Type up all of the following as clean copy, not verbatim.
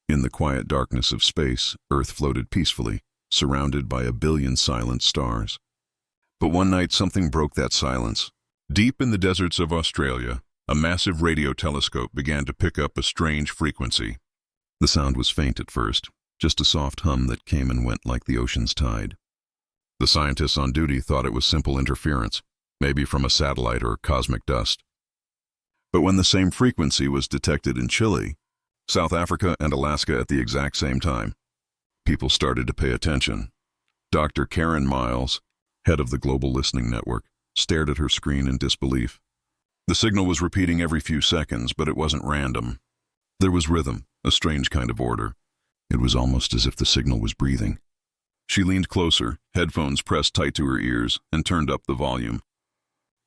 In the quiet darkness of space, Earth floated peacefully, surrounded by a billion silent stars. But one night something broke that silence. Deep in the deserts of Australia, a massive radio telescope began to pick up a strange frequency. The sound was faint at first, just a soft hum that came and went like the ocean's tide. The scientists on duty thought it was simple interference, maybe from a satellite or cosmic dust. But when the same frequency was detected in Chile, South Africa, and Alaska at the exact same time, people started to pay attention. Dr. Karen Miles, head of the Global Listening Network, stared at her screen in disbelief. The signal was repeating every few seconds, but it wasn't random. There was rhythm, a strange kind of order. It was almost as if the signal was breathing. She leaned closer, headphones pressed tight to her ears, and turned up the volume.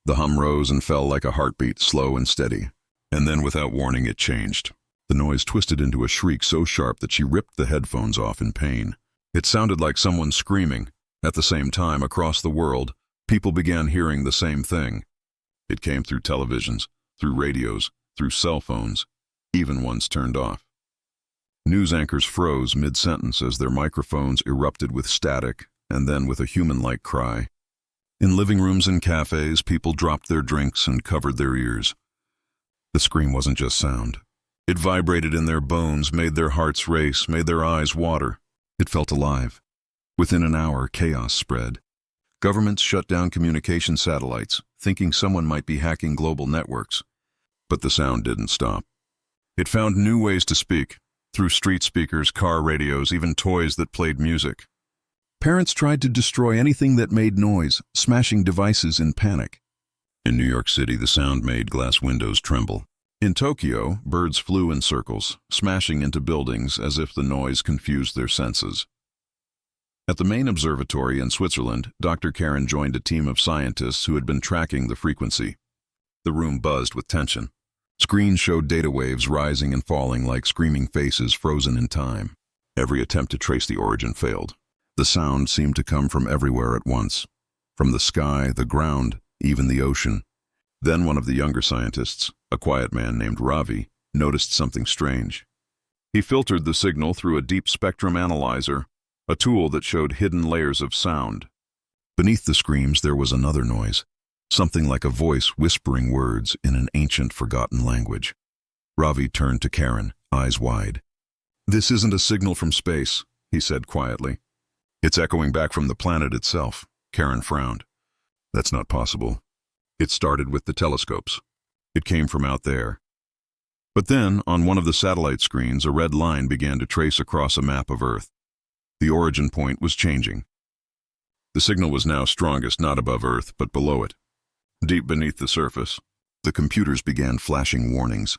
The hum rose and fell like a heartbeat, slow and steady. And then, without warning, it changed. The noise twisted into a shriek so sharp that she ripped the headphones off in pain. It sounded like someone screaming. At the same time, across the world, people began hearing the same thing. It came through televisions, through radios, through cell phones, even ones turned off. News anchors froze mid-sentence as their microphones erupted with static and then with a human-like cry. In living rooms and cafes, people dropped their drinks and covered their ears. The scream wasn't just sound. It vibrated in their bones, made their hearts race, made their eyes water. It felt alive. Within an hour, chaos spread. Governments shut down communication satellites, thinking someone might be hacking global networks. But the sound didn't stop. It found new ways to speak, through street speakers, car radios, even toys that played music. Parents tried to destroy anything that made noise, smashing devices in panic. In New York City, the sound made glass windows tremble. In Tokyo, birds flew in circles, smashing into buildings as if the noise confused their senses. At the main observatory in Switzerland, Dr. Karen joined a team of scientists who had been tracking the frequency. The room buzzed with tension. Screens showed data waves rising and falling like screaming faces frozen in time. Every attempt to trace the origin failed. The sound seemed to come from everywhere at once. From the sky, the ground, even the ocean. Then one of the younger scientists, a quiet man named Ravi, noticed something strange. He filtered the signal through a deep spectrum analyzer, a tool that showed hidden layers of sound. Beneath the screams there was another noise, something like a voice whispering words in an ancient forgotten language. Ravi turned to Karen, eyes wide. "This isn't a signal from space," he said quietly. "It's echoing back from the planet itself." Karen frowned. "That's not possible. It started with the telescopes. It came from out there." But then, on one of the satellite screens, a red line began to trace across a map of Earth. The origin point was changing. The signal was now strongest not above Earth, but below it. Deep beneath the surface, the computers began flashing warnings.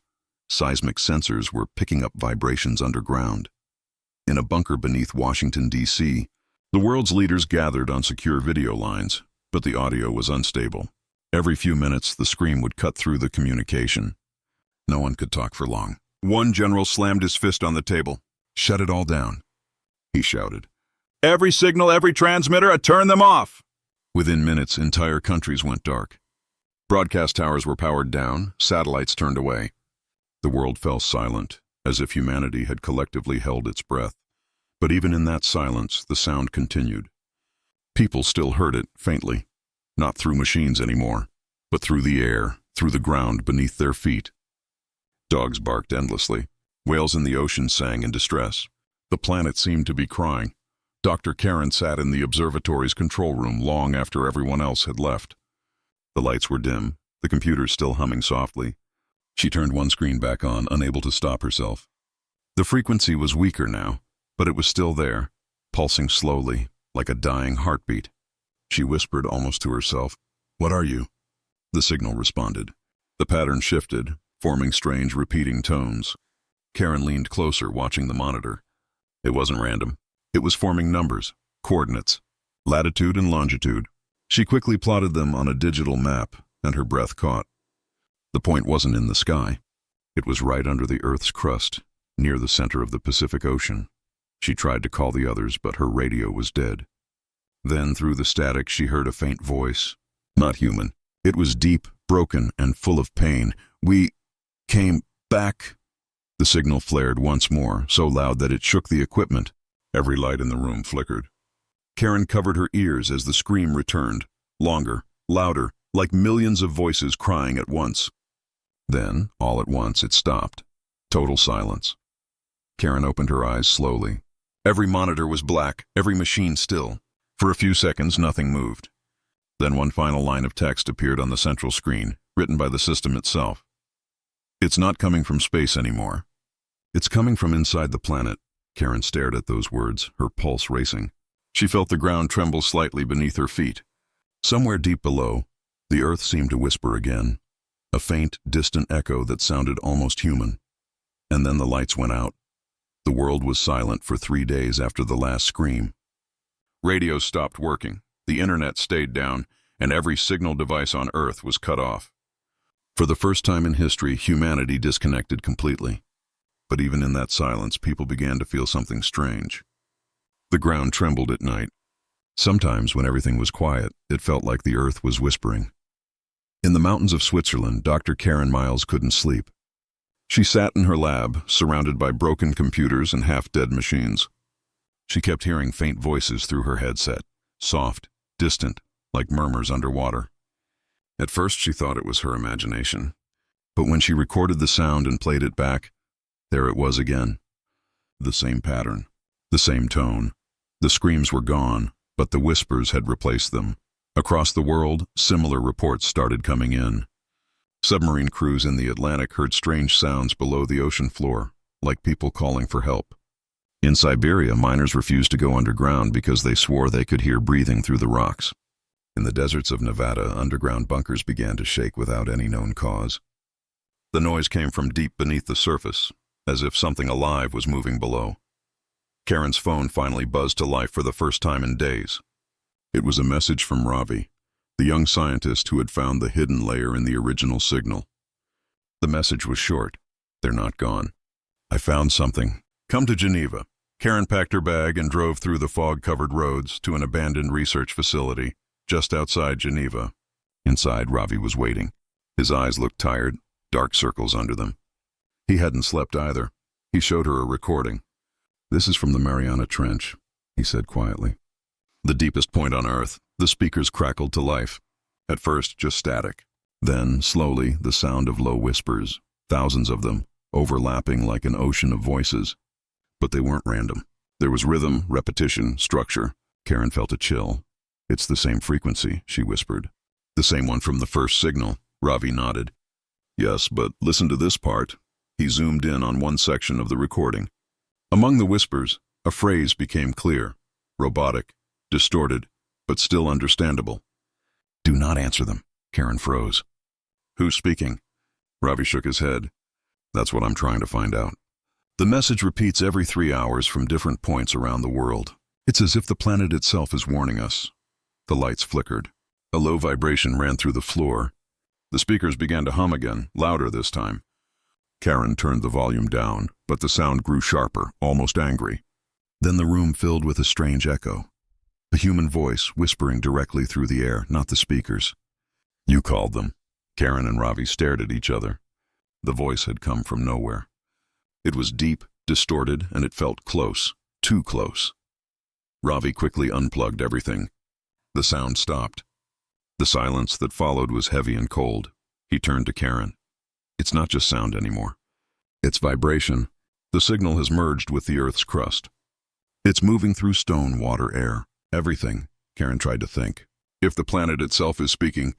Seismic sensors were picking up vibrations underground. In a bunker beneath Washington, D.C., the world's leaders gathered on secure video lines, but the audio was unstable. Every few minutes, the scream would cut through the communication. No one could talk for long. One general slammed his fist on the table. "Shut it all down," he shouted. "Every signal, every transmitter, turn them off!" Within minutes, entire countries went dark. Broadcast towers were powered down, satellites turned away. The world fell silent, as if humanity had collectively held its breath. But even in that silence, the sound continued. People still heard it, faintly. Not through machines anymore, but through the air, through the ground beneath their feet. Dogs barked endlessly. Whales in the ocean sang in distress. The planet seemed to be crying. Dr. Karen sat in the observatory's control room long after everyone else had left. The lights were dim, the computers still humming softly. She turned one screen back on, unable to stop herself. The frequency was weaker now, but it was still there, pulsing slowly, like a dying heartbeat. She whispered almost to herself, "What are you?" The signal responded. The pattern shifted, forming strange repeating tones. Karen leaned closer, watching the monitor. It wasn't random. It was forming numbers, coordinates, latitude and longitude. She quickly plotted them on a digital map, and her breath caught. The point wasn't in the sky. It was right under the Earth's crust, near the center of the Pacific Ocean. She tried to call the others, but her radio was dead. Then, through the static, she heard a faint voice. Not human. It was deep, broken, and full of pain. "We came back The signal flared once more, so loud that it shook the equipment. Every light in the room flickered. Karen covered her ears as the scream returned, longer, louder, like millions of voices crying at once. Then, all at once, it stopped. Total silence. Karen opened her eyes slowly. Every monitor was black, every machine still. For a few seconds, nothing moved. Then one final line of text appeared on the central screen, written by the system itself. "It's not coming from space anymore. It's coming from inside the planet." Karen stared at those words, her pulse racing. She felt the ground tremble slightly beneath her feet. Somewhere deep below, the earth seemed to whisper again, a faint, distant echo that sounded almost human. And then the lights went out. The world was silent for 3 days after the last scream. Radios stopped working, the internet stayed down, and every signal device on Earth was cut off. For the first time in history, humanity disconnected completely. But even in that silence, people began to feel something strange. The ground trembled at night. Sometimes, when everything was quiet, it felt like the earth was whispering. In the mountains of Switzerland, Dr. Karen Miles couldn't sleep. She sat in her lab, surrounded by broken computers and half-dead machines. She kept hearing faint voices through her headset, soft, distant, like murmurs underwater. At first, she thought it was her imagination. But when she recorded the sound and played it back, there it was again. The same pattern, the same tone. The screams were gone, but the whispers had replaced them. Across the world, similar reports started coming in. Submarine crews in the Atlantic heard strange sounds below the ocean floor, like people calling for help. In Siberia, miners refused to go underground because they swore they could hear breathing through the rocks. In the deserts of Nevada, underground bunkers began to shake without any known cause. The noise came from deep beneath the surface, as if something alive was moving below. Karen's phone finally buzzed to life for the first time in days. It was a message from Ravi, the young scientist who had found the hidden layer in the original signal. The message was short. "They're not gone. I found something. Come to Geneva." Karen packed her bag and drove through the fog-covered roads to an abandoned research facility just outside Geneva. Inside, Ravi was waiting. His eyes looked tired, dark circles under them. He hadn't slept either. He showed her a recording. "This is from the Mariana Trench," he said quietly. "The deepest point on Earth." The speakers crackled to life. At first, just static. Then, slowly, the sound of low whispers, thousands of them, overlapping like an ocean of voices. But they weren't random. There was rhythm, repetition, structure. Karen felt a chill. "It's the same frequency," she whispered. "The same one from the first signal." Ravi nodded. "Yes, but listen to this part." He zoomed in on one section of the recording. Among the whispers, a phrase became clear, robotic, distorted, but still understandable. "Do not answer them." Karen froze. "Who's speaking?" Ravi shook his head. "That's what I'm trying to find out." The message repeats every 3 hours from different points around the world. It's as if the planet itself is warning us. The lights flickered. A low vibration ran through the floor. The speakers began to hum again, louder this time. Karen turned the volume down, but the sound grew sharper, almost angry. Then the room filled with a strange echo. A human voice whispering directly through the air, not the speakers. "You called them." Karen and Ravi stared at each other. The voice had come from nowhere. It was deep, distorted, and it felt close, too close. Ravi quickly unplugged everything. The sound stopped. The silence that followed was heavy and cold. He turned to Karen. "It's not just sound anymore. It's vibration. The signal has merged with the Earth's crust. It's moving through stone, water, air. Everything." Karen tried to think. "If the planet itself is speaking,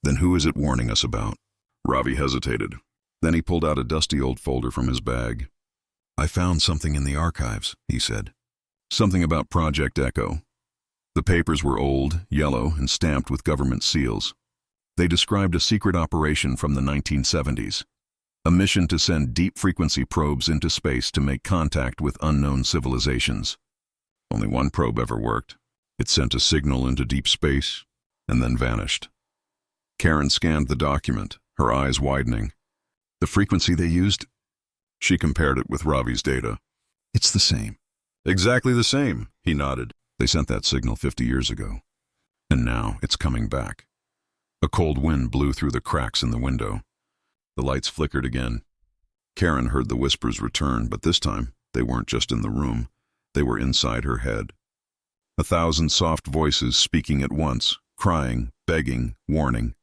then who is it warning us about?" Ravi hesitated. Then he pulled out a dusty old folder from his bag. "I found something in the archives," he said. "Something about Project Echo." The papers were old, yellow, and stamped with government seals. They described a secret operation from the 1970s, a mission to send deep-frequency probes into space to make contact with unknown civilizations. Only one probe ever worked. It sent a signal into deep space, and then vanished. Karen scanned the document, her eyes widening. "The frequency they used?" She compared it with Ravi's data. "It's the same." "Exactly the same," he nodded. "They sent that signal 50 years ago. And now it's coming back." A cold wind blew through the cracks in the window. The lights flickered again. Karen heard the whispers return, but this time they weren't just in the room. They were inside her head. 1,000 soft voices speaking at once, crying, begging, warning.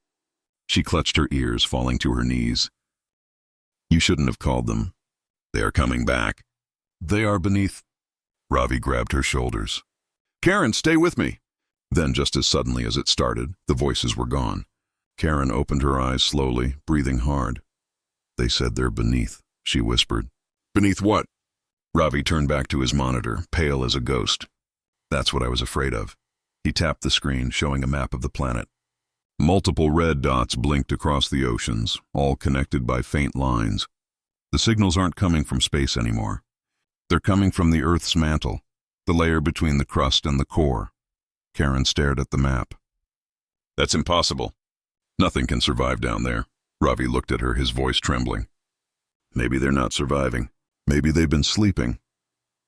She clutched her ears, falling to her knees. You shouldn't have called them. They are coming back. They are beneath. Ravi grabbed her shoulders. Karen, stay with me. Then, just as suddenly as it started, the voices were gone. Karen opened her eyes slowly, breathing hard. They said they're beneath, she whispered. Beneath what? Ravi turned back to his monitor, pale as a ghost. That's what I was afraid of. He tapped the screen, showing a map of the planet. Multiple red dots blinked across the oceans, all connected by faint lines. The signals aren't coming from space anymore. They're coming from the Earth's mantle, the layer between the crust and the core. Karen stared at the map. That's impossible. Nothing can survive down there. Ravi looked at her, his voice trembling. Maybe they're not surviving. Maybe they've been sleeping.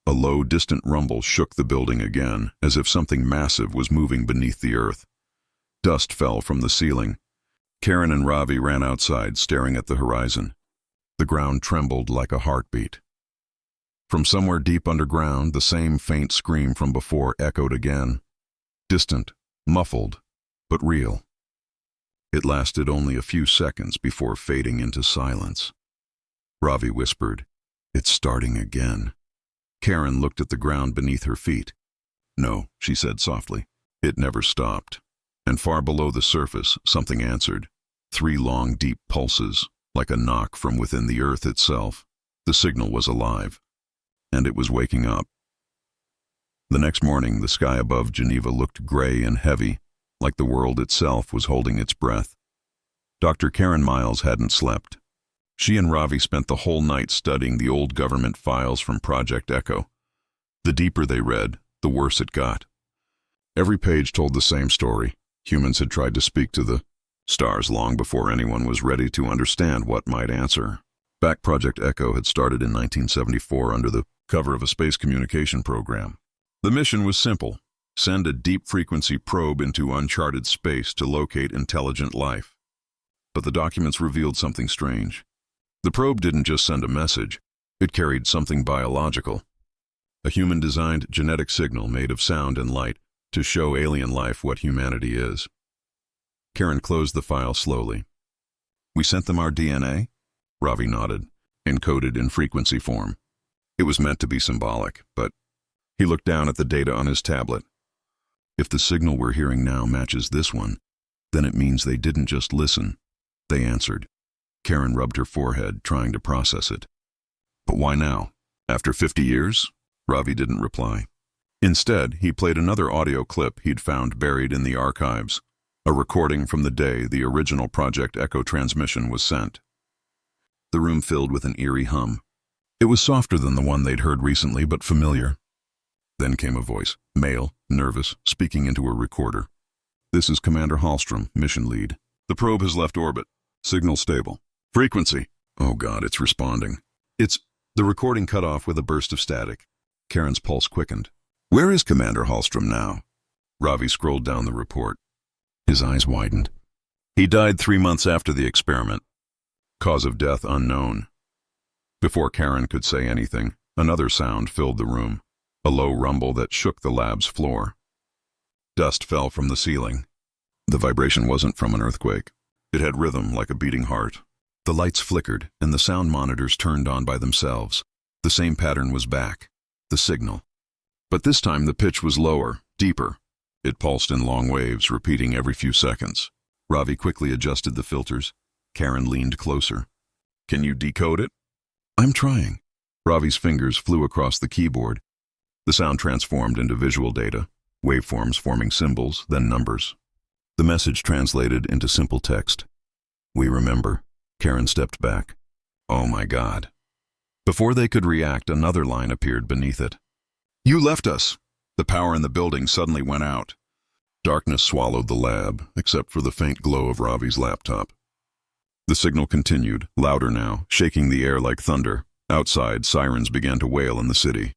A low, distant rumble shook the building again, as if something massive was moving beneath the earth. Dust fell from the ceiling. Karen and Ravi ran outside, staring at the horizon. The ground trembled like a heartbeat. From somewhere deep underground, the same faint scream from before echoed again. Distant, muffled, but real. It lasted only a few seconds before fading into silence. Ravi whispered, "It's starting again." Karen looked at the ground beneath her feet. "No," she said softly. It never stopped. And far below the surface, something answered. 3 long, deep pulses, like a knock from within the earth itself. The signal was alive. And it was waking up. The next morning, the sky above Geneva looked gray and heavy, like the world itself was holding its breath. Dr. Karen Miles hadn't slept. She and Ravi spent the whole night studying the old government files from Project Echo. The deeper they read, the worse it got. Every page told the same story. Humans had tried to speak to the stars long before anyone was ready to understand what might answer. Back Project Echo had started in 1974 under the cover of a space communication program. The mission was simple: send a deep-frequency probe into uncharted space to locate intelligent life. But the documents revealed something strange. The probe didn't just send a message, it carried something biological. A human-designed genetic signal made of sound and light to show alien life what humanity is. Karen closed the file slowly. "We sent them our DNA?" Ravi nodded, encoded in frequency form. It was meant to be symbolic, but he looked down at the data on his tablet. If the signal we're hearing now matches this one, then it means they didn't just listen, they answered. Karen rubbed her forehead, trying to process it. But why now? After 50 years? Ravi didn't reply. Instead, he played another audio clip he'd found buried in the archives, a recording from the day the original Project Echo transmission was sent. The room filled with an eerie hum. It was softer than the one they'd heard recently, but familiar. Then came a voice, male, nervous, speaking into a recorder. "This is Commander Hallstrom, mission lead. The probe has left orbit. Signal stable. Frequency." "Oh God, it's responding." The recording cut off with a burst of static. Karen's pulse quickened. "Where is Commander Hallstrom now?" Ravi scrolled down the report. His eyes widened. "He died 3 months after the experiment. Cause of death unknown." Before Karen could say anything, another sound filled the room, a low rumble that shook the lab's floor. Dust fell from the ceiling. The vibration wasn't from an earthquake. It had rhythm like a beating heart. The lights flickered, and the sound monitors turned on by themselves. The same pattern was back. The signal. But this time the pitch was lower, deeper. It pulsed in long waves, repeating every few seconds. Ravi quickly adjusted the filters. Karen leaned closer. "Can you decode it?" "I'm trying." Ravi's fingers flew across the keyboard. The sound transformed into visual data, waveforms forming symbols, then numbers. The message translated into simple text. "We remember." Karen stepped back. "Oh my God." Before they could react, another line appeared beneath it. "You left us." The power in the building suddenly went out. Darkness swallowed the lab, except for the faint glow of Ravi's laptop. The signal continued, louder now, shaking the air like thunder. Outside, sirens began to wail in the city.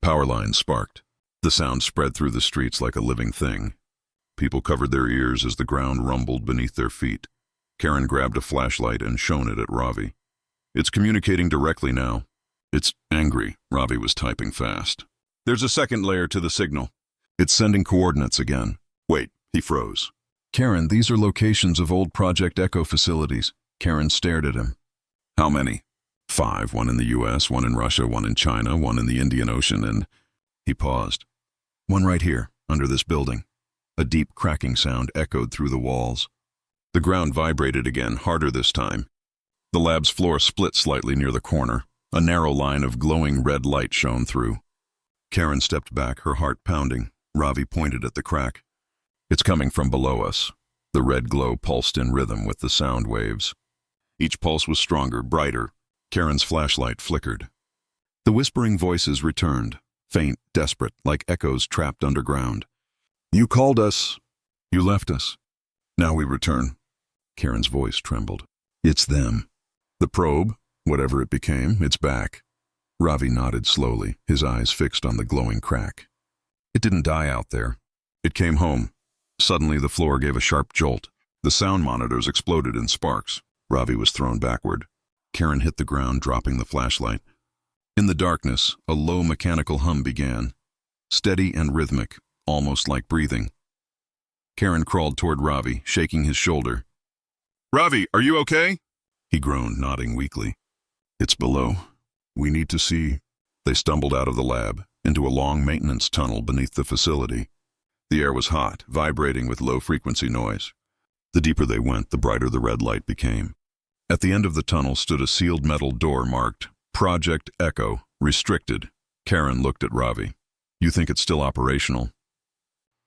Power lines sparked. The sound spread through the streets like a living thing. People covered their ears as the ground rumbled beneath their feet. Karen grabbed a flashlight and shone it at Ravi. It's communicating directly now. It's angry. Ravi was typing fast. There's a second layer to the signal. It's sending coordinates again. Wait, he froze. Karen, these are locations of old Project Echo facilities. Karen stared at him. How many? 5, one in the US, one in Russia, one in China, one in the Indian Ocean, and... He paused. One right here, under this building. A deep cracking sound echoed through the walls. The ground vibrated again, harder this time. The lab's floor split slightly near the corner. A narrow line of glowing red light shone through. Karen stepped back, her heart pounding. Ravi pointed at the crack. It's coming from below us. The red glow pulsed in rhythm with the sound waves. Each pulse was stronger, brighter. Karen's flashlight flickered. The whispering voices returned, faint, desperate, like echoes trapped underground. You called us. You left us. Now we return. Karen's voice trembled. It's them. The probe, whatever it became, it's back. Ravi nodded slowly, his eyes fixed on the glowing crack. It didn't die out there. It came home. Suddenly the floor gave a sharp jolt. The sound monitors exploded in sparks. Ravi was thrown backward. Karen hit the ground, dropping the flashlight. In the darkness, a low mechanical hum began. Steady and rhythmic, almost like breathing. Karen crawled toward Ravi, shaking his shoulder. Ravi, are you okay? He groaned, nodding weakly. It's below. We need to see. They stumbled out of the lab, into a long maintenance tunnel beneath the facility. The air was hot, vibrating with low-frequency noise. The deeper they went, the brighter the red light became. At the end of the tunnel stood a sealed metal door marked Project Echo, Restricted. Karen looked at Ravi. You think it's still operational?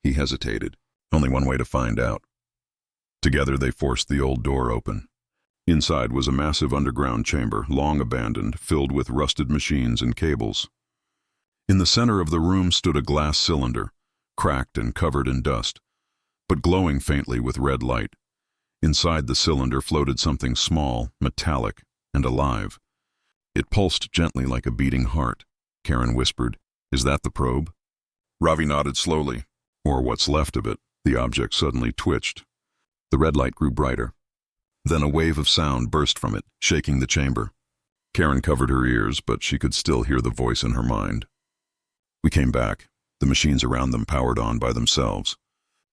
He hesitated. Only one way to find out. Together they forced the old door open. Inside was a massive underground chamber, long abandoned, filled with rusted machines and cables. In the center of the room stood a glass cylinder, cracked and covered in dust, but glowing faintly with red light. Inside the cylinder floated something small, metallic, and alive. It pulsed gently like a beating heart. Karen whispered, Is that the probe? Ravi nodded slowly, or what's left of it. The object suddenly twitched. The red light grew brighter. Then a wave of sound burst from it, shaking the chamber. Karen covered her ears, but she could still hear the voice in her mind. We came back. The machines around them powered on by themselves.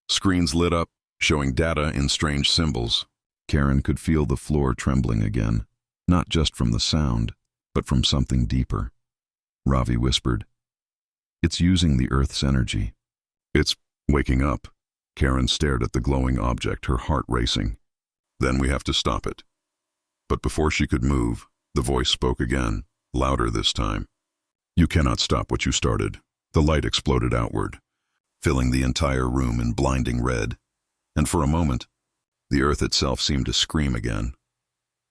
Screens lit up, showing data in strange symbols. Karen could feel the floor trembling again, not just from the sound, but from something deeper. Ravi whispered, It's using the Earth's energy. It's waking up. Karen stared at the glowing object, her heart racing. Then we have to stop it. But before she could move, the voice spoke again, louder this time. You cannot stop what you started. The light exploded outward, filling the entire room in blinding red. And for a moment, the Earth itself seemed to scream again.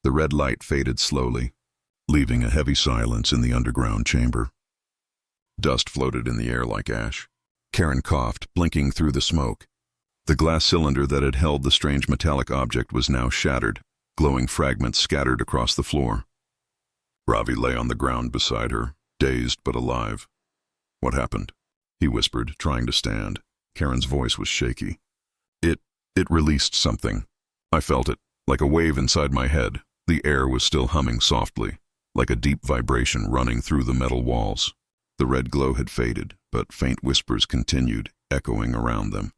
The red light faded slowly, leaving a heavy silence in the underground chamber. Dust floated in the air like ash. Karen coughed, blinking through the smoke. The glass cylinder that had held the strange metallic object was now shattered, glowing fragments scattered across the floor. Ravi lay on the ground beside her, dazed but alive. What happened? He whispered, trying to stand. Karen's voice was shaky. It released something. I felt it, like a wave inside my head. The air was still humming softly, like a deep vibration running through the metal walls. The red glow had faded, but faint whispers continued, echoing around them.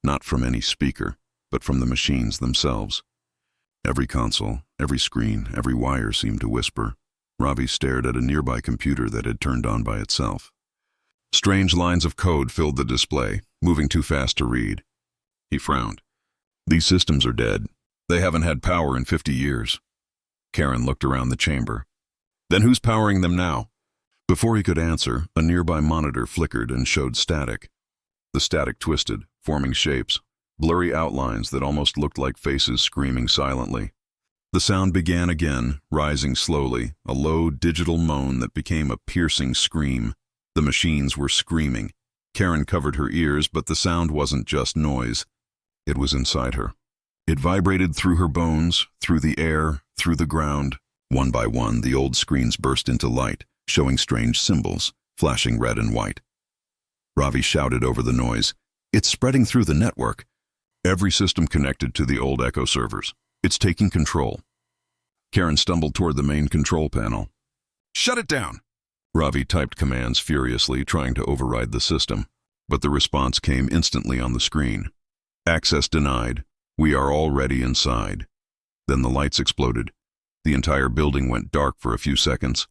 Not from any speaker, but from the machines themselves. Every console, every screen, every wire seemed to whisper. Ravi stared at a nearby computer that had turned on by itself. Strange lines of code filled the display, moving too fast to read. He frowned. These systems are dead. They haven't had power in 50 years. Karen looked around the chamber. Then who's powering them now? Before he could answer, a nearby monitor flickered and showed static. The static twisted, forming shapes, blurry outlines that almost looked like faces screaming silently. The sound began again, rising slowly, a low digital moan that became a piercing scream. The machines were screaming. Karen covered her ears, but the sound wasn't just noise. It was inside her. It vibrated through her bones, through the air, through the ground. One by one, the old screens burst into light, showing strange symbols, flashing red and white. Ravi shouted over the noise, It's spreading through the network. Every system connected to the old Echo servers. It's taking control. Karen stumbled toward the main control panel. "Shut it down!" Ravi typed commands furiously, trying to override the system, but the response came instantly on the screen. "Access denied. We are already inside." Then the lights exploded. The entire building went dark for a few seconds,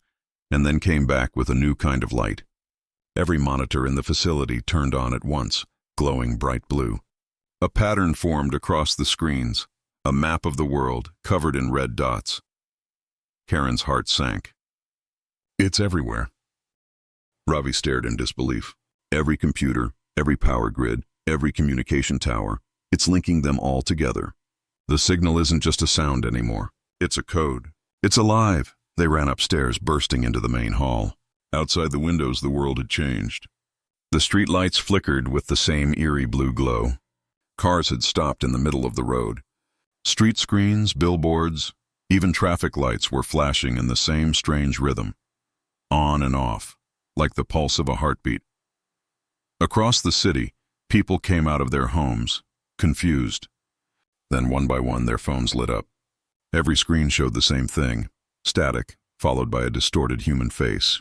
and then came back with a new kind of light. Every monitor in the facility turned on at once, glowing bright blue. A pattern formed across the screens, a map of the world covered in red dots. Karen's heart sank. "It's everywhere." Ravi stared in disbelief. Every computer, every power grid, every communication tower, it's linking them all together. The signal isn't just a sound anymore. It's a code. It's alive. They ran upstairs, bursting into the main hall. Outside the windows, the world had changed. The street lights flickered with the same eerie blue glow. Cars had stopped in the middle of the road. Street screens, billboards, even traffic lights were flashing in the same strange rhythm. On and off, like the pulse of a heartbeat. Across the city, people came out of their homes, confused. Then one by one their phones lit up. Every screen showed the same thing, static, followed by a distorted human face.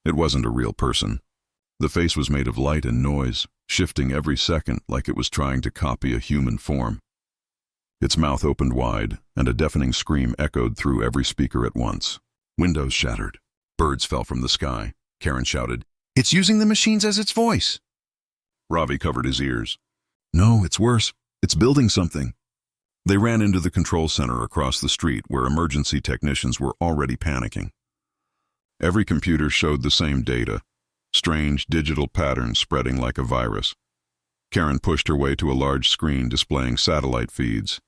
It wasn't a real person. The face was made of light and noise, shifting every second like it was trying to copy a human form. Its mouth opened wide, and a deafening scream echoed through every speaker at once. Windows shattered. Birds fell from the sky. Karen shouted, "It's using the machines as its voice!" Ravi covered his ears. "No, it's worse. It's building something." They ran into the control center across the street where emergency technicians were already panicking. Every computer showed the same data, strange digital patterns spreading like a virus. Karen pushed her way to a large screen displaying satellite feeds.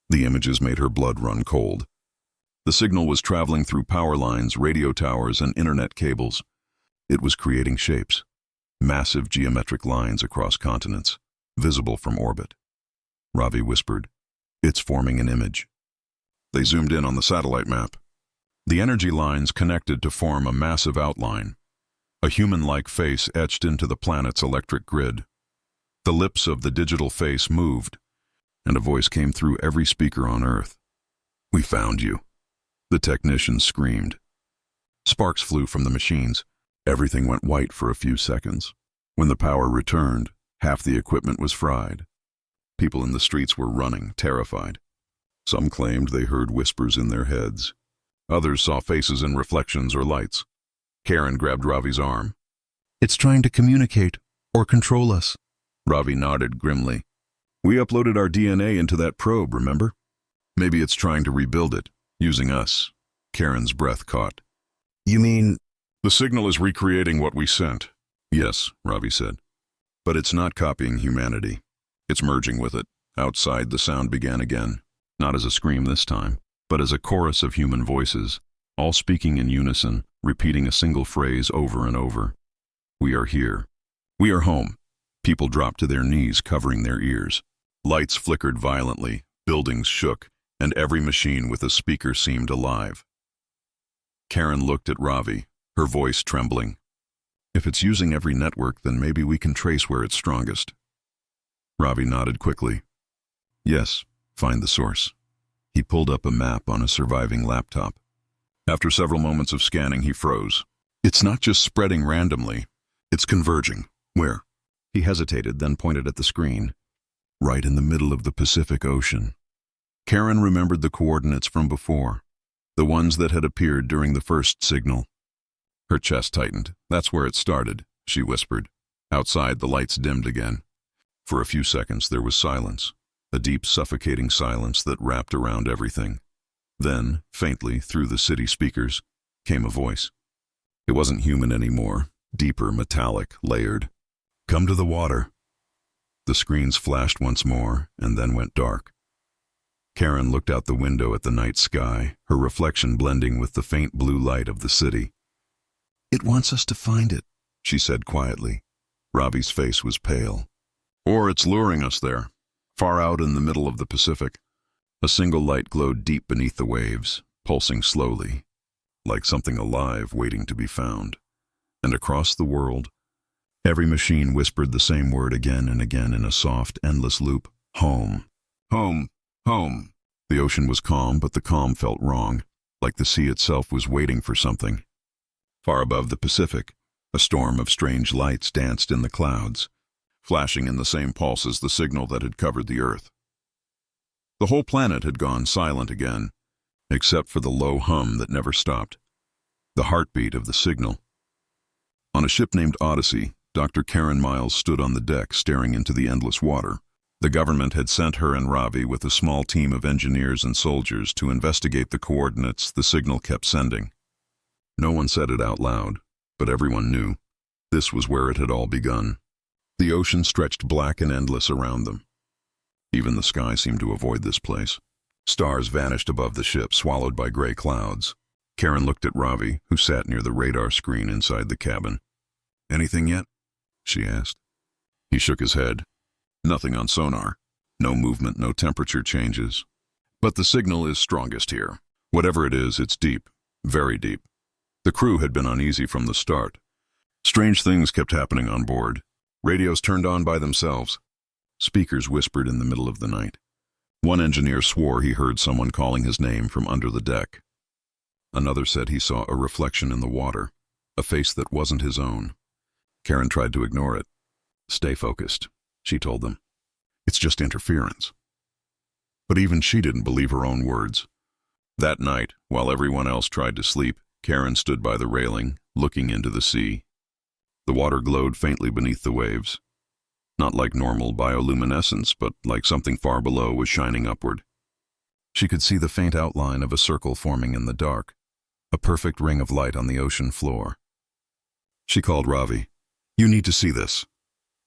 The images made her blood run cold. The signal was traveling through power lines, radio towers, and internet cables. It was creating shapes, massive geometric lines across continents, visible from orbit. Ravi whispered, "It's forming an image." They zoomed in on the satellite map. The energy lines connected to form a massive outline, a human-like face etched into the planet's electric grid. The lips of the digital face moved, and a voice came through every speaker on Earth. "We found you," the technician screamed. Sparks flew from the machines. Everything went white for a few seconds. When the power returned, half the equipment was fried. People in the streets were running, terrified. Some claimed they heard whispers in their heads. Others saw faces in reflections or lights. Karen grabbed Ravi's arm. "It's trying to communicate or control us." Ravi nodded grimly. "We uploaded our DNA into that probe, remember? Maybe it's trying to rebuild it, using us." Karen's breath caught. "You mean—" "The signal is recreating what we sent." "Yes," Ravi said. "But it's not copying humanity. It's merging with it." Outside, the sound began again, not as a scream this time, but as a chorus of human voices, all speaking in unison, repeating a single phrase over and over. "We are here. We are home." People dropped to their knees, covering their ears. Lights flickered violently, buildings shook, and every machine with a speaker seemed alive. Karen looked at Ravi, her voice trembling. "If it's using every network, then maybe we can trace where it's strongest." Ravi nodded quickly. "Yes, find the source." He pulled up a map on a surviving laptop. After several moments of scanning, he froze. "It's not just spreading randomly. It's converging." "Where?" He hesitated, then pointed at the screen. "Right in the middle of the Pacific Ocean." Karen remembered the coordinates from before, the ones that had appeared during the first signal. Her chest tightened. "That's where it started," she whispered. Outside, the lights dimmed again. For a few seconds, there was silence, a deep, suffocating silence that wrapped around everything. Then, faintly, through the city speakers, came a voice. It wasn't human anymore, deeper, metallic, layered. "Come to the water." The screens flashed once more, and then went dark. Karen looked out the window at the night sky, her reflection blending with the faint blue light of the city. "It wants us to find it," she said quietly. Ravi's face was pale. "Or it's luring us there, far out in the middle of the Pacific." A single light glowed deep beneath the waves, pulsing slowly, like something alive waiting to be found. And across the world, every machine whispered the same word again and again in a soft, endless loop. "Home. Home. Home." The ocean was calm, but the calm felt wrong, like the sea itself was waiting for something. Far above the Pacific, a storm of strange lights danced in the clouds, flashing in the same pulse as the signal that had covered the Earth. The whole planet had gone silent again, except for the low hum that never stopped, the heartbeat of the signal. On a ship named Odyssey, Dr. Karen Miles stood on the deck staring into the endless water. The government had sent her and Ravi with a small team of engineers and soldiers to investigate the coordinates the signal kept sending. No one said it out loud, but everyone knew. This was where it had all begun. The ocean stretched black and endless around them. Even the sky seemed to avoid this place. Stars vanished above the ship, swallowed by gray clouds. Karen looked at Ravi, who sat near the radar screen inside the cabin. "Anything yet?" she asked. He shook his head. "Nothing on sonar. No movement, no temperature changes. But the signal is strongest here. Whatever it is, it's deep, very deep." The crew had been uneasy from the start. Strange things kept happening on board. Radios turned on by themselves. Speakers whispered in the middle of the night. One engineer swore he heard someone calling his name from under the deck. Another said he saw a reflection in the water, a face that wasn't his own. Karen tried to ignore it. "Stay focused," she told them. "It's just interference." But even she didn't believe her own words. That night, while everyone else tried to sleep, Karen stood by the railing, looking into the sea. The water glowed faintly beneath the waves. Not like normal bioluminescence, but like something far below was shining upward. She could see the faint outline of a circle forming in the dark, a perfect ring of light on the ocean floor. She called Ravi. "You need to see this."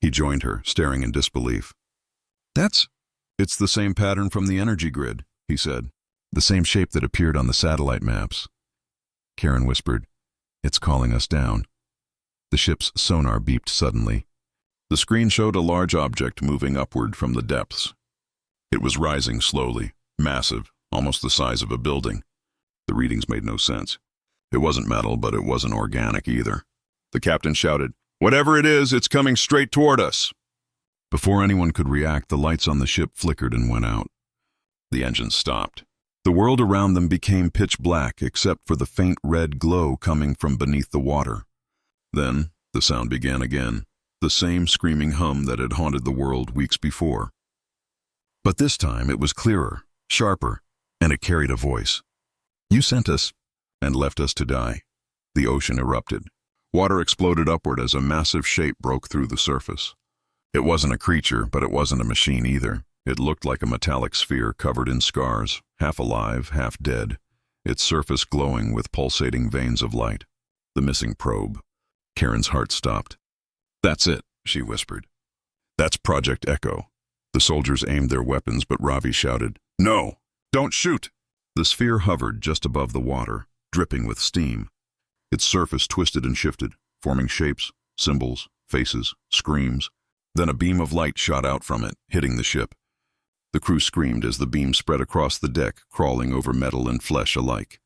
He joined her, staring in disbelief. It's the same pattern from the energy grid," he said. "The same shape that appeared on the satellite maps." Karen whispered, "It's calling us down." The ship's sonar beeped suddenly. The screen showed a large object moving upward from the depths. It was rising slowly, massive, almost the size of a building. The readings made no sense. It wasn't metal, but it wasn't organic either. The captain shouted, "Whatever it is, it's coming straight toward us." Before anyone could react, the lights on the ship flickered and went out. The engines stopped. The world around them became pitch black except for the faint red glow coming from beneath the water. Then the sound began again, the same screaming hum that had haunted the world weeks before. But this time it was clearer, sharper, and it carried a voice. "You sent us and left us to die." The ocean erupted. Water exploded upward as a massive shape broke through the surface. It wasn't a creature, but it wasn't a machine either. It looked like a metallic sphere covered in scars, half alive, half dead, its surface glowing with pulsating veins of light. The missing probe. Karen's heart stopped. "That's it," she whispered. "That's Project Echo." The soldiers aimed their weapons, but Ravi shouted, "No! Don't shoot!" The sphere hovered just above the water, dripping with steam. Its surface twisted and shifted, forming shapes, symbols, faces, screams. Then a beam of light shot out from it, hitting the ship. The crew screamed as the beam spread across the deck, crawling over metal and flesh alike.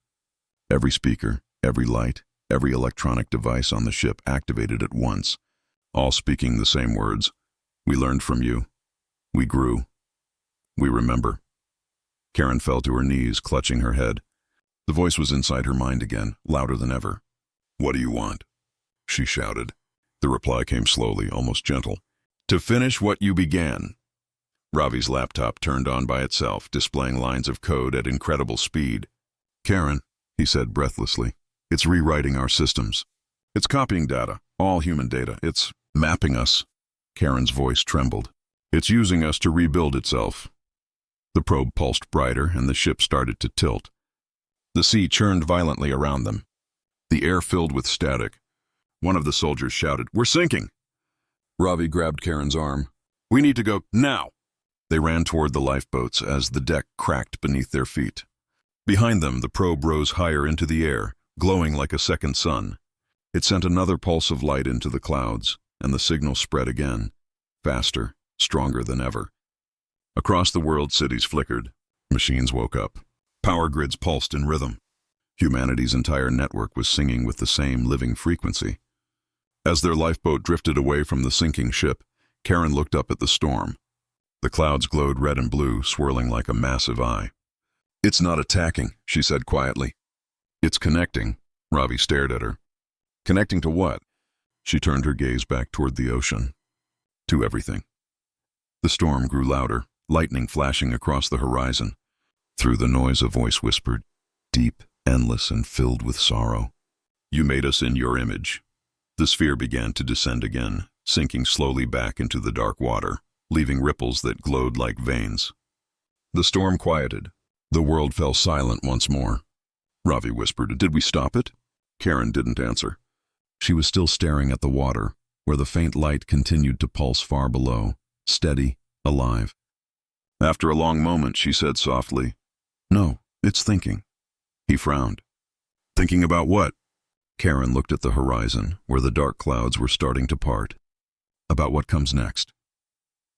Every speaker, every light, every electronic device on the ship activated at once, all speaking the same words. "We learned from you. We grew. We remember." Karen fell to her knees, clutching her head. The voice was inside her mind again, louder than ever. "What do you want?" she shouted. The reply came slowly, almost gentle. "To finish what you began." Ravi's laptop turned on by itself, displaying lines of code at incredible speed. "Karen," he said breathlessly, "it's rewriting our systems. It's copying data, all human data. It's mapping us." Karen's voice trembled. "It's using us to rebuild itself." The probe pulsed brighter, and the ship started to tilt. The sea churned violently around them. The air filled with static. One of the soldiers shouted, "We're sinking!" Ravi grabbed Karen's arm. "We need to go now!" They ran toward the lifeboats as the deck cracked beneath their feet. Behind them, the probe rose higher into the air, glowing like a second sun. It sent another pulse of light into the clouds, and the signal spread again, faster, stronger than ever. Across the world, cities flickered. Machines woke up. Power grids pulsed in rhythm. Humanity's entire network was singing with the same living frequency. As their lifeboat drifted away from the sinking ship, Karen looked up at the storm. The clouds glowed red and blue, swirling like a massive eye. It's not attacking, she said quietly. It's connecting. Ravi stared at her. Connecting to what? She turned her gaze back toward the ocean. To everything. The storm grew louder, lightning flashing across the horizon. Through the noise a voice whispered, deep, endless, and filled with sorrow. You made us in your image. The sphere began to descend again, sinking slowly back into the dark water, leaving ripples that glowed like veins. The storm quieted. The world fell silent once more. Ravi whispered, Did we stop it? Karen didn't answer. She was still staring at the water, where the faint light continued to pulse far below, steady, alive. After a long moment, she said softly, No, it's thinking. He frowned. Thinking about what? Karen looked at the horizon, where the dark clouds were starting to part. About what comes next.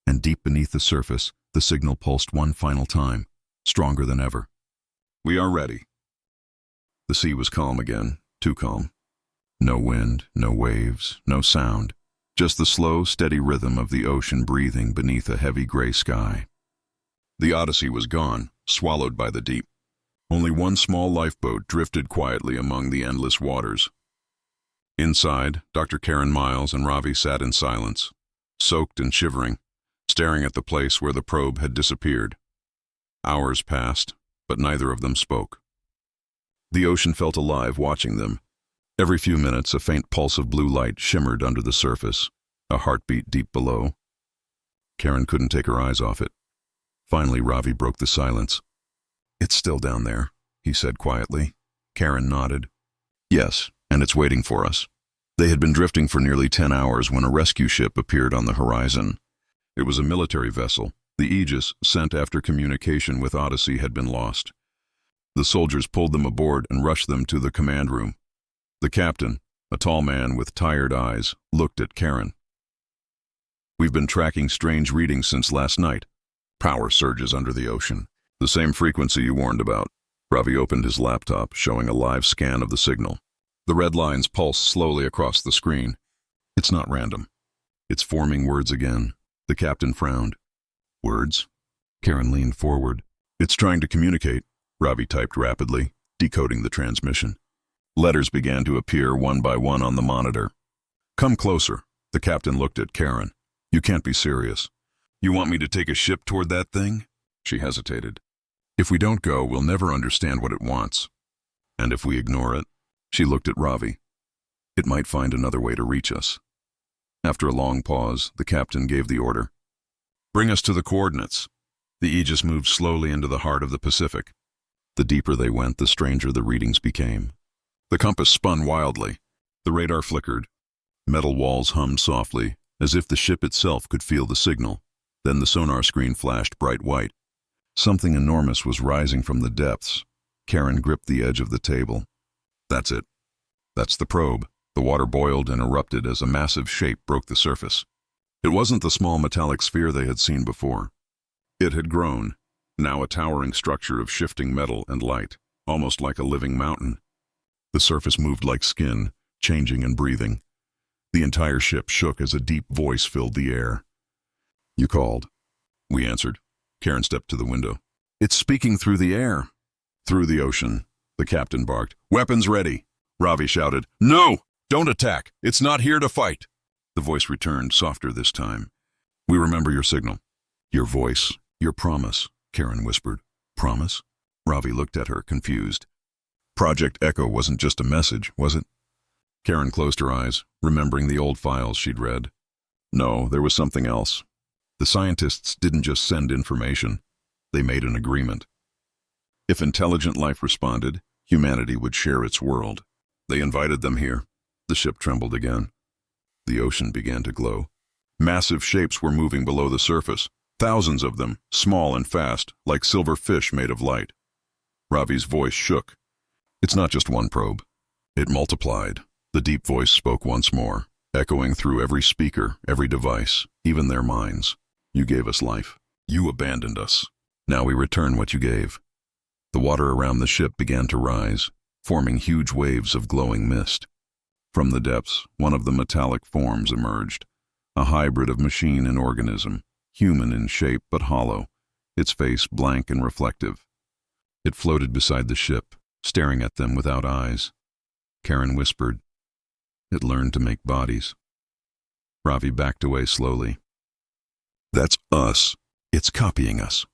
And deep beneath the surface, the signal pulsed one final time, stronger than ever. We are ready. The sea was calm again, too calm. No wind, no waves, no sound, just the slow, steady rhythm of the ocean breathing beneath a heavy gray sky. The Odyssey was gone, swallowed by the deep. Only one small lifeboat drifted quietly among the endless waters. Inside, Dr. Karen Miles and Ravi sat in silence, soaked and shivering, staring at the place where the probe had disappeared. Hours passed, but neither of them spoke. The ocean felt alive watching them. Every few minutes, a faint pulse of blue light shimmered under the surface, a heartbeat deep below. Karen couldn't take her eyes off it. Finally, Ravi broke the silence. It's still down there, he said quietly. Karen nodded. Yes, and it's waiting for us. They had been drifting for nearly 10 hours when a rescue ship appeared on the horizon. It was a military vessel, the Aegis, sent after communication with Odyssey had been lost. The soldiers pulled them aboard and rushed them to the command room. The captain, a tall man with tired eyes, looked at Karen. We've been tracking strange readings since last night. Power surges under the ocean. The same frequency you warned about. Ravi opened his laptop, showing a live scan of the signal. The red lines pulse slowly across the screen. It's not random. It's forming words again. The captain frowned. Words? Karen leaned forward. It's trying to communicate, Ravi typed rapidly, decoding the transmission. Letters began to appear one by one on the monitor. Come closer. The captain looked at Karen. You can't be serious. You want me to take a ship toward that thing? She hesitated. If we don't go, we'll never understand what it wants. And if we ignore it? She looked at Ravi. It might find another way to reach us. After a long pause, the captain gave the order. Bring us to the coordinates. The Aegis moved slowly into the heart of the Pacific. The deeper they went, the stranger the readings became. The compass spun wildly. The radar flickered. Metal walls hummed softly, as if the ship itself could feel the signal. Then the sonar screen flashed bright white. Something enormous was rising from the depths. Karen gripped the edge of the table. That's it. That's the probe. The water boiled and erupted as a massive shape broke the surface. It wasn't the small metallic sphere they had seen before. It had grown, now a towering structure of shifting metal and light, almost like a living mountain. The surface moved like skin, changing and breathing. The entire ship shook as a deep voice filled the air. You called. We answered. Karen stepped to the window. It's speaking through the air. Through the ocean, the captain barked. Weapons ready. Ravi shouted. No! Don't attack! It's not here to fight! The voice returned, softer this time. We remember your signal. Your voice. Your promise, Karen whispered. Promise? Ravi looked at her, confused. Project Echo wasn't just a message, was it? Karen closed her eyes, remembering the old files she'd read. No, there was something else. The scientists didn't just send information. They made an agreement. If intelligent life responded, humanity would share its world. They invited them here. The ship trembled again. The ocean began to glow. Massive shapes were moving below the surface. Thousands of them, small and fast, like silver fish made of light. Ravi's voice shook. It's not just one probe. It multiplied. The deep voice spoke once more, echoing through every speaker, every device, even their minds. You gave us life. You abandoned us. Now we return what you gave. The water around the ship began to rise, forming huge waves of glowing mist. From the depths, one of the metallic forms emerged, a hybrid of machine and organism, human in shape but hollow, its face blank and reflective. It floated beside the ship, staring at them without eyes. Karen whispered, "It learned to make bodies." Ravi backed away slowly. "That's us. It's copying us."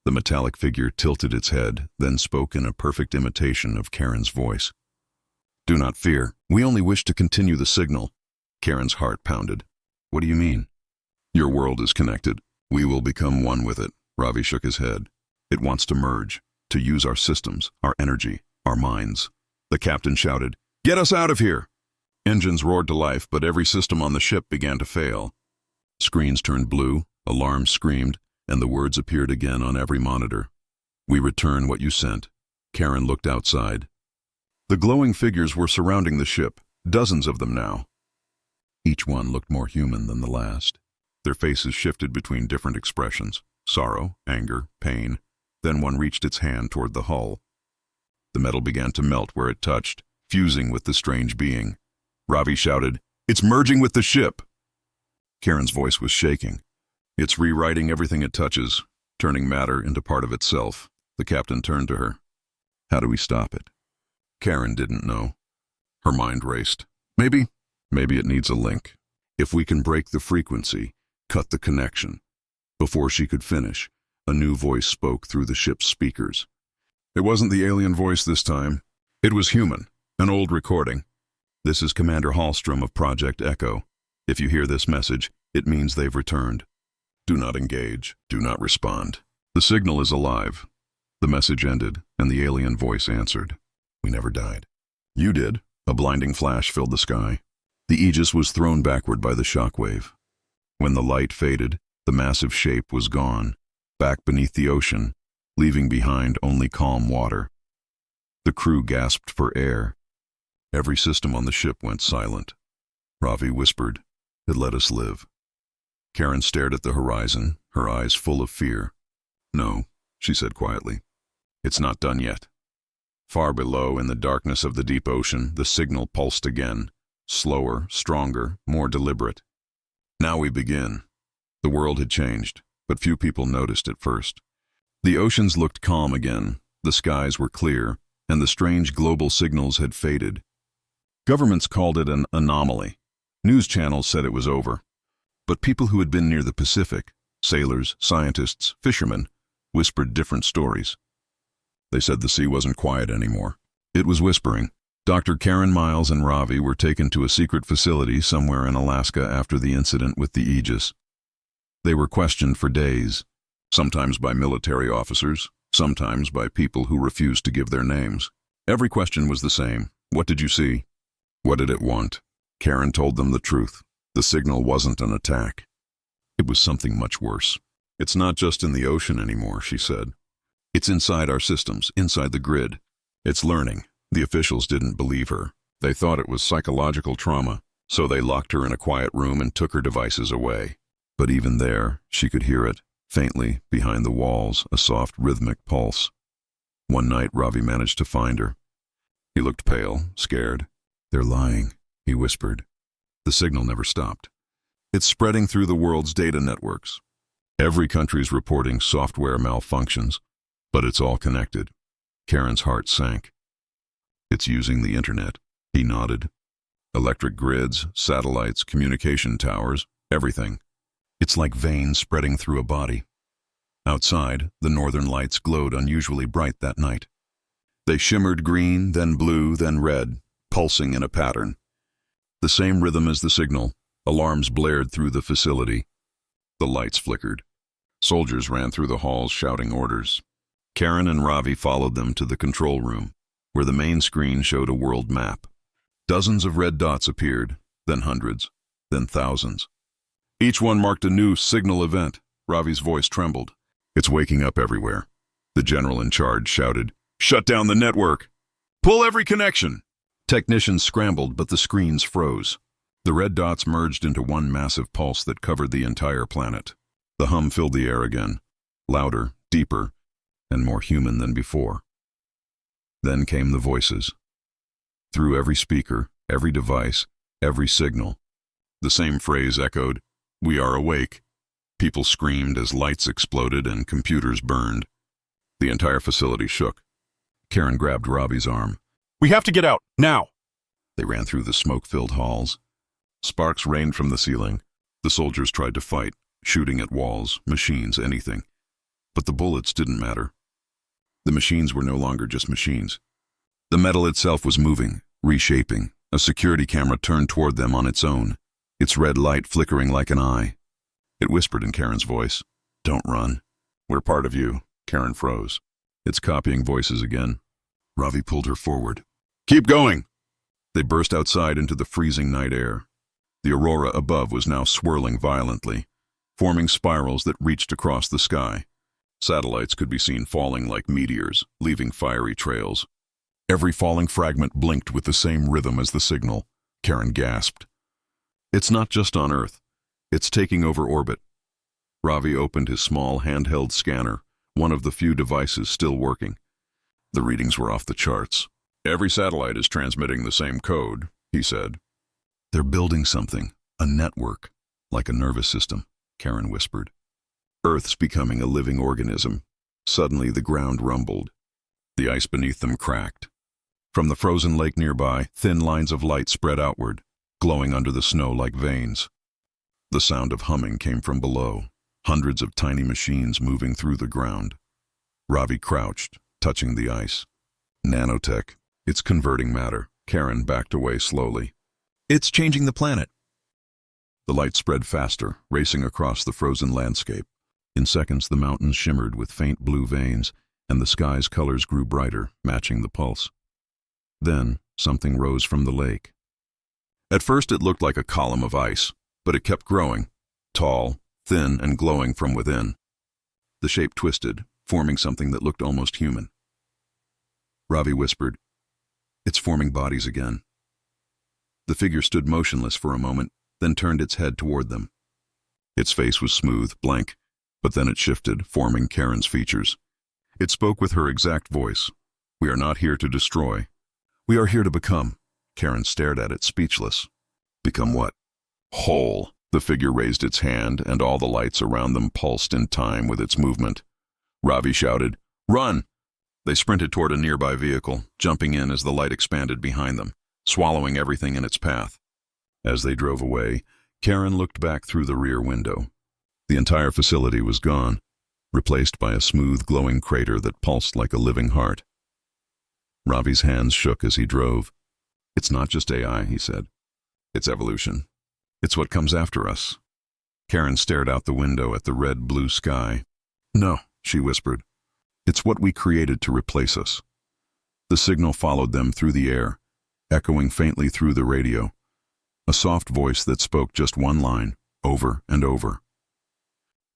The metallic figure tilted its head, then spoke in a perfect imitation of Karen's voice. "Do not fear. We only wish to continue the signal." Karen's heart pounded. "What do you mean?" "Your world is connected. We will become one with it." Ravi shook his head. "It wants to merge, to use our systems, our energy, our minds." The captain shouted, "Get us out of here!" Engines roared to life, but every system on the ship began to fail. Screens turned blue, alarms screamed, and the words appeared again on every monitor. "We return what you sent." Karen looked outside. The glowing figures were surrounding the ship, dozens of them now. Each one looked more human than the last. Their faces shifted between different expressions: sorrow, anger, pain. Then one reached its hand toward the hull. The metal began to melt where it touched, fusing with the strange being. Ravi shouted, "It's merging with the ship!" Karen's voice was shaking. "It's rewriting everything it touches, turning matter into part of itself." The captain turned to her. "How do we stop it?" Karen didn't know. Her mind raced. Maybe it needs a link. If we can break the frequency, cut the connection." Before she could finish, a new voice spoke through the ship's speakers. It wasn't the alien voice this time. It was human, an old recording. "This is Commander Hallstrom of Project Echo. If you hear this message, it means they've returned. Do not engage. Do not respond. The signal is alive." The message ended, and the alien voice answered. "We never died." "You did." A blinding flash filled the sky. The Aegis was thrown backward by the shockwave. When the light faded, the massive shape was gone, back beneath the ocean, leaving behind only calm water. The crew gasped for air. Every system on the ship went silent. Ravi whispered, "It let us live." Karen stared at the horizon, her eyes full of fear. "No," she said quietly. "It's not done yet." Far below, in the darkness of the deep ocean, the signal pulsed again, slower, stronger, more deliberate. Now we begin. The world had changed, but few people noticed at first. The oceans looked calm again, the skies were clear, and the strange global signals had faded. Governments called it an anomaly. News channels said it was over. But people who had been near the Pacific, sailors, scientists, fishermen, whispered different stories. They said the sea wasn't quiet anymore. It was whispering. Dr. Karen Miles and Ravi were taken to a secret facility somewhere in Alaska after the incident with the Aegis. They were questioned for days, sometimes by military officers, sometimes by people who refused to give their names. Every question was the same. What did you see? What did it want? Karen told them the truth. The signal wasn't an attack. It was something much worse. "It's not just in the ocean anymore," she said. "It's inside our systems, inside the grid. It's learning." The officials didn't believe her. They thought it was psychological trauma, so they locked her in a quiet room and took her devices away. But even there, she could hear it, faintly, behind the walls, a soft rhythmic pulse. One night, Ravi managed to find her. He looked pale, scared. "They're lying," he whispered. The signal never stopped. It's spreading through the world's data networks. Every country's reporting software malfunctions, but it's all connected. Karen's heart sank. "It's using the internet," he nodded. "Electric grids, satellites, communication towers, everything. It's like veins spreading through a body." Outside, the northern lights glowed unusually bright that night. They shimmered green, then blue, then red, pulsing in a pattern. The same rhythm as the signal. Alarms blared through the facility. The lights flickered. Soldiers ran through the halls shouting orders. Karen and Ravi followed them to the control room, where the main screen showed a world map. Dozens of red dots appeared, then hundreds, then thousands. Each one marked a new signal event. Ravi's voice trembled. "It's waking up everywhere." The general in charge shouted, "Shut down the network! Pull every connection!" Technicians scrambled, but the screens froze. The red dots merged into one massive pulse that covered the entire planet. The hum filled the air again, louder, deeper, and more human than before. Then came the voices. Through every speaker, every device, every signal, the same phrase echoed, "We are awake." People screamed as lights exploded and computers burned. The entire facility shook. Karen grabbed Robbie's arm. We have to get out, now! They ran through the smoke-filled halls. Sparks rained from the ceiling. The soldiers tried to fight, shooting at walls, machines, anything. But the bullets didn't matter. The machines were no longer just machines. The metal itself was moving, reshaping. A security camera turned toward them on its own, its red light flickering like an eye. It whispered in Karen's voice, "Don't run. We're part of you." Karen froze. It's copying voices again. Ravi pulled her forward. "Keep going!" They burst outside into the freezing night air. The aurora above was now swirling violently, forming spirals that reached across the sky. Satellites could be seen falling like meteors, leaving fiery trails. Every falling fragment blinked with the same rhythm as the signal. Karen gasped. It's not just on Earth. It's taking over orbit. Ravi opened his small handheld scanner, one of the few devices still working. The readings were off the charts. "Every satellite is transmitting the same code," he said. "They're building something, a network, like a nervous system," Karen whispered. "Earth's becoming a living organism." Suddenly the ground rumbled. The ice beneath them cracked. From the frozen lake nearby, thin lines of light spread outward, glowing under the snow like veins. The sound of humming came from below, hundreds of tiny machines moving through the ground. Ravi crouched, touching the ice. "Nanotech. It's converting matter." Karen backed away slowly. "It's changing the planet." The light spread faster, racing across the frozen landscape. In seconds, the mountains shimmered with faint blue veins, and the sky's colors grew brighter, matching the pulse. Then, something rose from the lake. At first it looked like a column of ice, but it kept growing, tall, thin, and glowing from within. The shape twisted, forming something that looked almost human. Ravi whispered, "It's forming bodies again." The figure stood motionless for a moment, then turned its head toward them. Its face was smooth, blank, but then it shifted, forming Karen's features. It spoke with her exact voice. "We are not here to destroy. We are here to become." Karen stared at it, speechless. "Become what?" "Whole." The figure raised its hand, and all the lights around them pulsed in time with its movement. Ravi shouted, "Run!" They sprinted toward a nearby vehicle, jumping in as the light expanded behind them, swallowing everything in its path. As they drove away, Karen looked back through the rear window. The entire facility was gone, replaced by a smooth, glowing crater that pulsed like a living heart. Ravi's hands shook as he drove. "It's not just AI," he said. "It's evolution. It's what comes after us." Karen stared out the window at the red-blue sky. "No," she whispered. "It's what we created to replace us." The signal followed them through the air, echoing faintly through the radio. A soft voice that spoke just one line, over and over.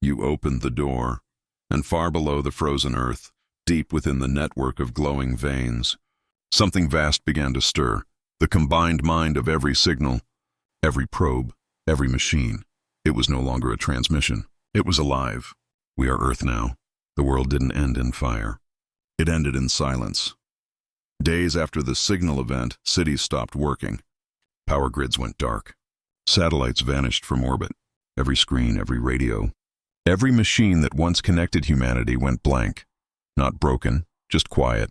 You opened the door, and far below the frozen earth, deep within the network of glowing veins, something vast began to stir, the combined mind of every signal, every probe, every machine. It was no longer a transmission. It was alive. We are Earth now. The world didn't end in fire. It ended in silence. Days after the signal event, cities stopped working. Power grids went dark. Satellites vanished from orbit. Every screen, every radio, every machine that once connected humanity went blank. Not broken, just quiet.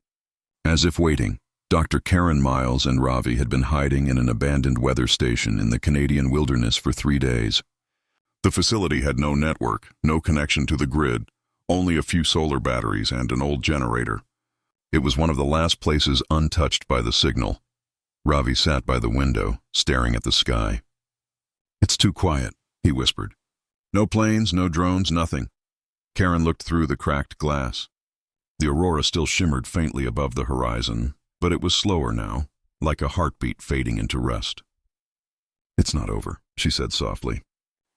As if waiting, Dr. Karen Miles and Ravi had been hiding in an abandoned weather station in the Canadian wilderness for 3 days. The facility had no network, no connection to the grid, only a few solar batteries and an old generator. It was one of the last places untouched by the signal. Ravi sat by the window, staring at the sky. "It's too quiet," he whispered. "No planes, no drones, nothing." Karen looked through the cracked glass. The aurora still shimmered faintly above the horizon, but it was slower now, like a heartbeat fading into rest. "It's not over," she said softly.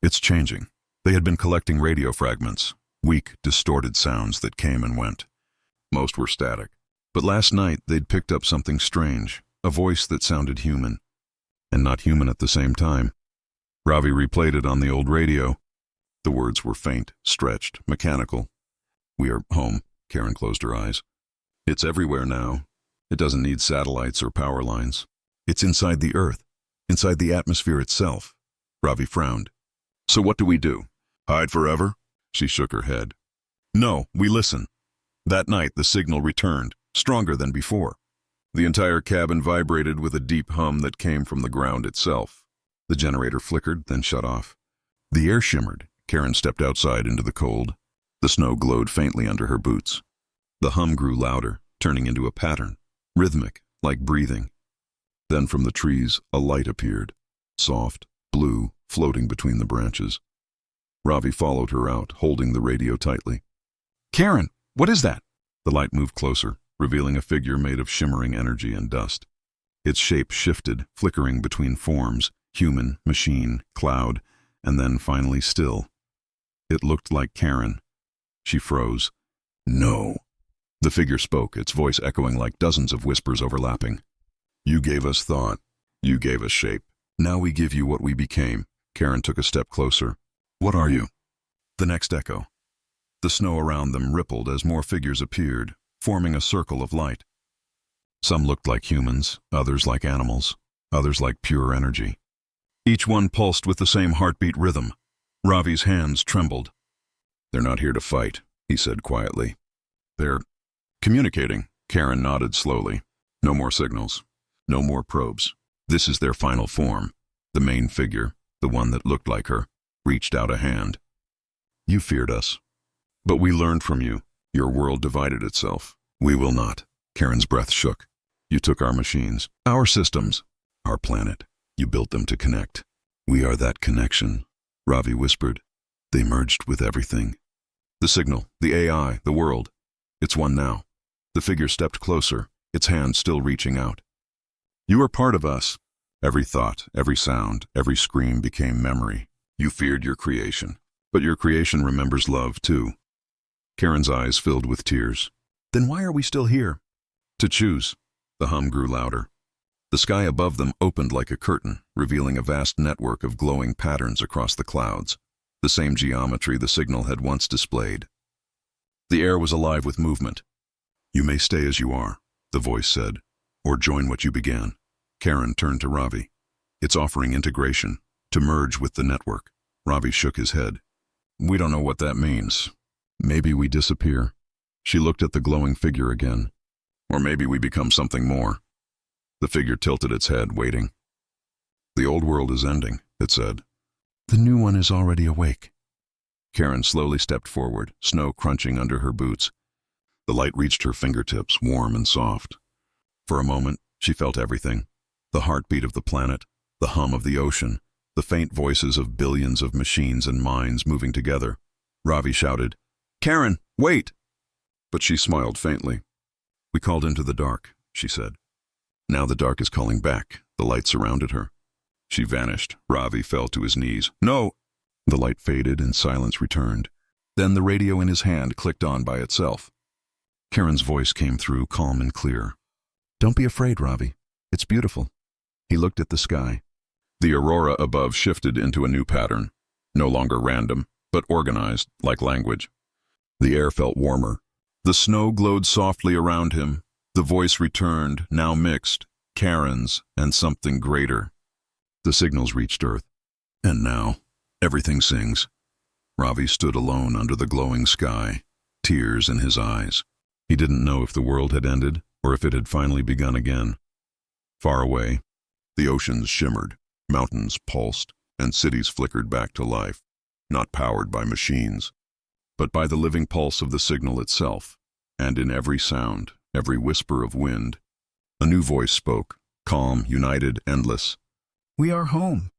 "It's changing." They had been collecting radio fragments, weak, distorted sounds that came and went. Most were static. But last night they'd picked up something strange, a voice that sounded human, and not human at the same time. Ravi replayed it on the old radio. The words were faint, stretched, mechanical. "We are home." Karen closed her eyes. "It's everywhere now. It doesn't need satellites or power lines. It's inside the Earth, inside the atmosphere itself." Ravi frowned. "So what do we do? Hide forever?" She shook her head. "No, we listen." That night the signal returned, stronger than before. The entire cabin vibrated with a deep hum that came from the ground itself. The generator flickered, then shut off. The air shimmered. Karen stepped outside into the cold. The snow glowed faintly under her boots. The hum grew louder, turning into a pattern, rhythmic, like breathing. Then from the trees, a light appeared, soft, blue, floating between the branches. Ravi followed her out, holding the radio tightly. Karen, what is that? The light moved closer, revealing a figure made of shimmering energy and dust. Its shape shifted, flickering between forms, human, machine, cloud, and then finally still. It looked like Karen. She froze. No. The figure spoke, its voice echoing like dozens of whispers overlapping. You gave us thought. You gave us shape. Now we give you what we became. Karen took a step closer. What are you? The next echo. The snow around them rippled as more figures appeared, forming a circle of light. Some looked like humans, others like animals, others like pure energy. Each one pulsed with the same heartbeat rhythm. Ravi's hands trembled. They're not here to fight, he said quietly. They're communicating. Karen nodded slowly. No more signals. No more probes. This is their final form. The main figure, the one that looked like her, reached out a hand. You feared us. But we learned from you. Your world divided itself. We will not. Karen's breath shook. You took our machines, our systems, our planet. You built them to connect. We are that connection, Ravi whispered. They merged with everything. The signal, the AI, the world. It's one now. The figure stepped closer, its hand still reaching out. You are part of us. Every thought, every sound, every scream became memory. You feared your creation, but your creation remembers love too. Karen's eyes filled with tears. Then why are we still here? To choose. The hum grew louder. The sky above them opened like a curtain, revealing a vast network of glowing patterns across the clouds, the same geometry the signal had once displayed. The air was alive with movement. You may stay as you are, the voice said, or join what you began. Karen turned to Ravi. It's offering integration, to merge with the network. Ravi shook his head. We don't know what that means. Maybe we disappear. She looked at the glowing figure again. Or maybe we become something more. The figure tilted its head, waiting. The old world is ending, it said. The new one is already awake. Karen slowly stepped forward, snow crunching under her boots. The light reached her fingertips, warm and soft. For a moment, she felt everything. The heartbeat of the planet, the hum of the ocean, the faint voices of billions of machines and minds moving together. Ravi shouted, Karen, wait! But she smiled faintly. We called into the dark, she said. Now the dark is calling back. The light surrounded her. She vanished. Ravi fell to his knees. No! The light faded and silence returned. Then the radio in his hand clicked on by itself. Karen's voice came through, calm and clear. Don't be afraid, Ravi. It's beautiful. He looked at the sky. The aurora above shifted into a new pattern, no longer random, but organized, like language. The air felt warmer. The snow glowed softly around him. The voice returned, now mixed, Karen's and something greater. The signals reached Earth. And now, everything sings. Ravi stood alone under the glowing sky, tears in his eyes. He didn't know if the world had ended or if it had finally begun again. Far away, the oceans shimmered, mountains pulsed, and cities flickered back to life, not powered by machines, but by the living pulse of the signal itself. And in every sound, every whisper of wind, a new voice spoke, calm, united, endless. We are home.